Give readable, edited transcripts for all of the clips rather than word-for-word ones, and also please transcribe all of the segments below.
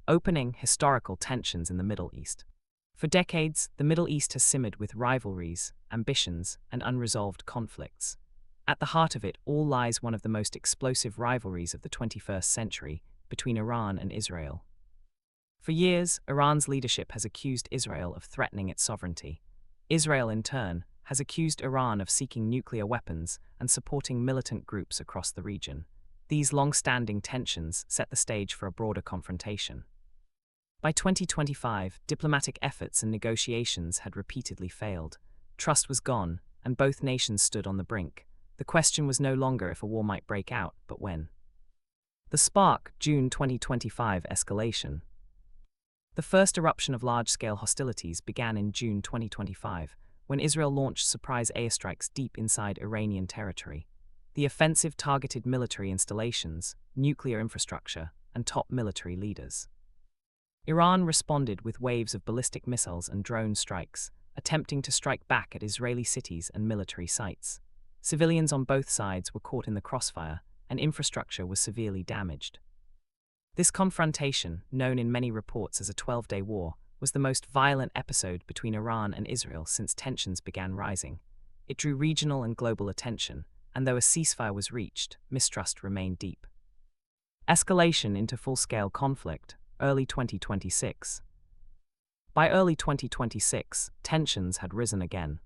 opening historical tensions in the Middle East. For decades, the Middle East has simmered with rivalries, ambitions, and unresolved conflicts. At the heart of it all lies one of the most explosive rivalries of the 21st century between Iran and Israel. For years, Iran's leadership has accused Israel of threatening its sovereignty. Israel, in turn, has accused Iran of seeking nuclear weapons and supporting militant groups across the region. These long-standing tensions set the stage for a broader confrontation. By 2025, diplomatic efforts and negotiations had repeatedly failed. Trust was gone, and both nations stood on the brink. The question was no longer if a war might break out, but when. The spark, June 2025 escalation. The first eruption of large-scale hostilities began in June 2025, when Israel launched surprise airstrikes deep inside Iranian territory. The offensive targeted military installations, nuclear infrastructure, and top military leaders. Iran responded with waves of ballistic missiles and drone strikes, attempting to strike back at Israeli cities and military sites. Civilians on both sides were caught in the crossfire, and infrastructure was severely damaged. This confrontation, known in many reports as a 12-day war, was the most violent episode between Iran and Israel since tensions began rising. It drew regional and global attention, and though a ceasefire was reached, mistrust remained deep. Escalation into full-scale conflict, early 2026. By early 2026, tensions had risen again.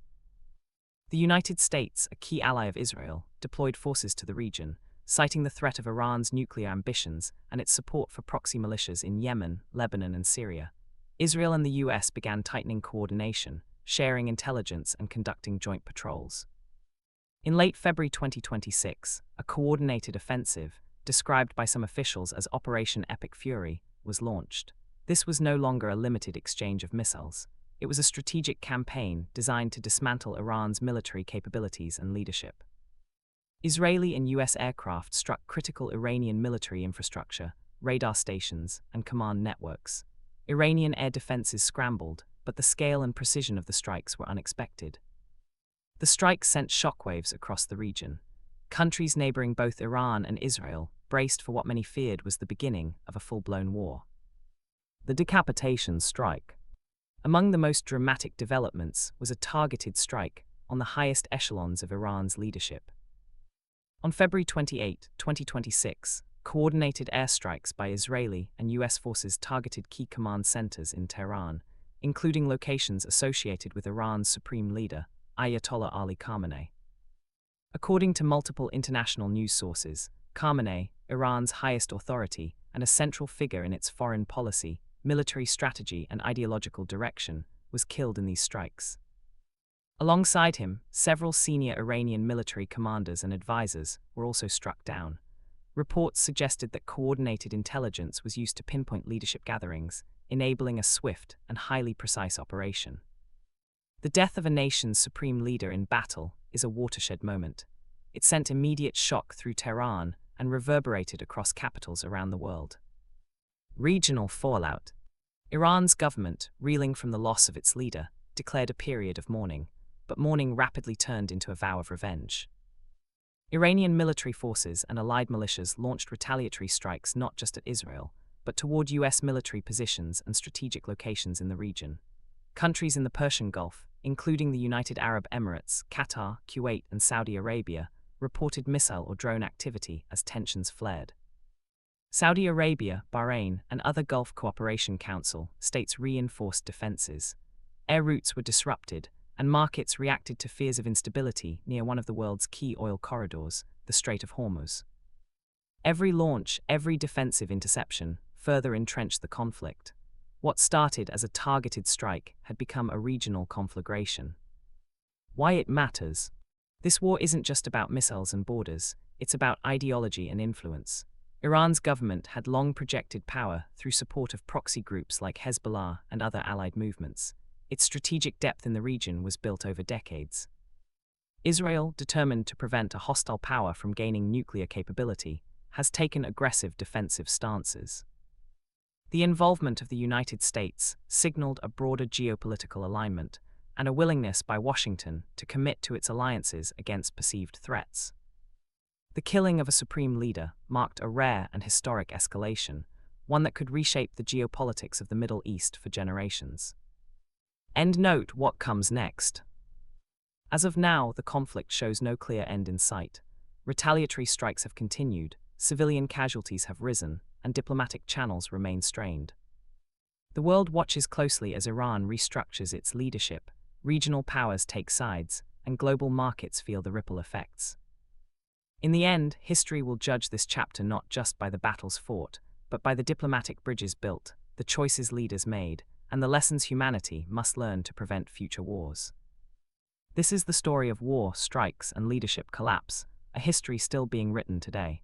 The United States, a key ally of Israel, deployed forces to the region, citing the threat of Iran's nuclear ambitions and its support for proxy militias in Yemen, Lebanon, and Syria. Israel and the US began tightening coordination, sharing intelligence and conducting joint patrols. In late February 2026, a coordinated offensive, described by some officials as Operation Epic Fury, was launched. This was no longer a limited exchange of missiles. It was a strategic campaign designed to dismantle Iran's military capabilities and leadership. Israeli and US aircraft struck critical Iranian military infrastructure, radar stations, and command networks. Iranian air defenses scrambled, but the scale and precision of the strikes were unexpected. The strikes sent shockwaves across the region. Countries neighboring both Iran and Israel braced for what many feared was the beginning of a full-blown war. The decapitation strike. Among the most dramatic developments was a targeted strike on the highest echelons of Iran's leadership. On February 28, 2026, coordinated airstrikes by Israeli and US forces targeted key command centers in Tehran, including locations associated with Iran's supreme leader, Ayatollah Ali Khamenei. According to multiple international news sources, Khamenei, Iran's highest authority and a central figure in its foreign policy, military strategy, and ideological direction, was killed in these strikes. Alongside him, several senior Iranian military commanders and advisors were also struck down. Reports suggested that coordinated intelligence was used to pinpoint leadership gatherings, enabling a swift and highly precise operation. The death of a nation's supreme leader in battle is a watershed moment. It sent immediate shock through Tehran and reverberated across capitals around the world. Regional fallout. Iran's government, reeling from the loss of its leader, declared a period of mourning, but mourning rapidly turned into a vow of revenge. Iranian military forces and allied militias launched retaliatory strikes not just at Israel, but toward US military positions and strategic locations in the region. Countries in the Persian Gulf, including the United Arab Emirates, Qatar, Kuwait, and Saudi Arabia, reported missile or drone activity as tensions flared. Saudi Arabia, Bahrain, and other Gulf Cooperation Council states reinforced defenses. Air routes were disrupted, and markets reacted to fears of instability near one of the world's key oil corridors, the Strait of Hormuz. Every launch, every defensive interception, further entrenched the conflict. What started as a targeted strike had become a regional conflagration. Why it matters? This war isn't just about missiles and borders, it's about ideology and influence. Iran's government had long projected power through support of proxy groups like Hezbollah and other allied movements. Its strategic depth in the region was built over decades. Israel, determined to prevent a hostile power from gaining nuclear capability, has taken aggressive defensive stances. The involvement of the United States signaled a broader geopolitical alignment and a willingness by Washington to commit to its alliances against perceived threats. The killing of a supreme leader marked a rare and historic escalation, one that could reshape the geopolitics of the Middle East for generations. End note: what comes next? As of now, the conflict shows no clear end in sight. Retaliatory strikes have continued, civilian casualties have risen, and diplomatic channels remain strained. The world watches closely as Iran restructures its leadership, regional powers take sides, and global markets feel the ripple effects. In the end, history will judge this chapter not just by the battles fought, but by the diplomatic bridges built, the choices leaders made, and the lessons humanity must learn to prevent future wars. This is the story of war, strikes, and leadership collapse, a history still being written today.